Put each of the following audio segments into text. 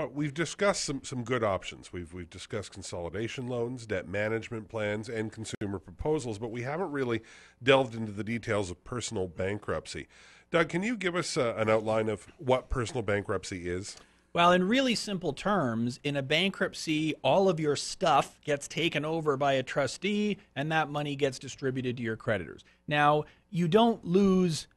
We've discussed some good options. We've discussed consolidation loans, debt management plans, and consumer proposals, but we haven't really delved into the details of personal bankruptcy. Doug, can you give us an outline of what personal bankruptcy is? Well, in really simple terms, in a bankruptcy, all of your stuff gets taken over by a trustee and that money gets distributed to your creditors. Now, you don't lose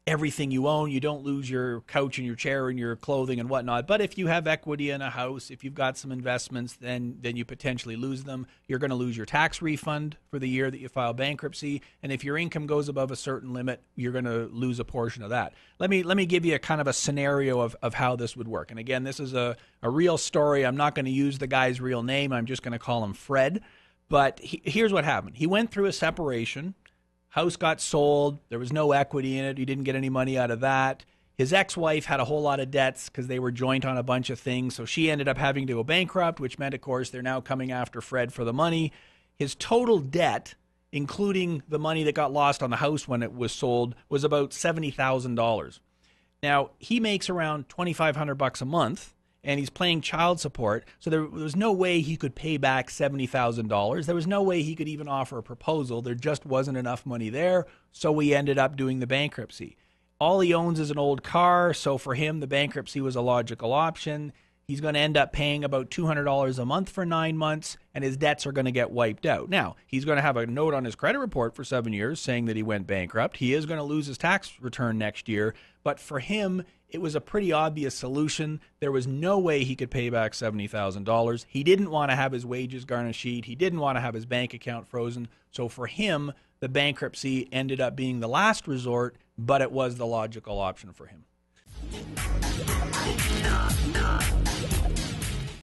everything you own. You don't lose your couch and your chair and your clothing and whatnot. But if you have equity in a house, if you've got some investments, then you potentially lose them. You're going to lose your tax refund for the year that you file bankruptcy. And if your income goes above a certain limit, you're going to lose a portion of that. Let me give you a kind of a scenario of how this would work. And again, this is a real story. I'm not going to use the guy's real name. I'm just going to call him Fred. But here's what happened. He went through a separation. House got sold. There was no equity in it. He didn't get any money out of that. His ex-wife had a whole lot of debts because they were joint on a bunch of things. So she ended up having to go bankrupt, which meant, of course, they're now coming after Fred for the money. His total debt, including the money that got lost on the house when it was sold, was about $70,000. Now, he makes around $2,500 a month, and he's paying child support, so there was no way he could pay back $70,000. There was no way he could even offer a proposal. There just wasn't enough money there, so we ended up doing the bankruptcy. All he owns is an old car, so for him, the bankruptcy was a logical option. He's going to end up paying about $200 a month for 9 months, and his debts are going to get wiped out. Now, he's going to have a note on his credit report for 7 years saying that he went bankrupt. He is going to lose his tax return next year, but for him, it was a pretty obvious solution. There was no way he could pay back $70,000. He didn't want to have his wages garnished. He didn't want to have his bank account frozen. So for him, the bankruptcy ended up being the last resort, but it was the logical option for him.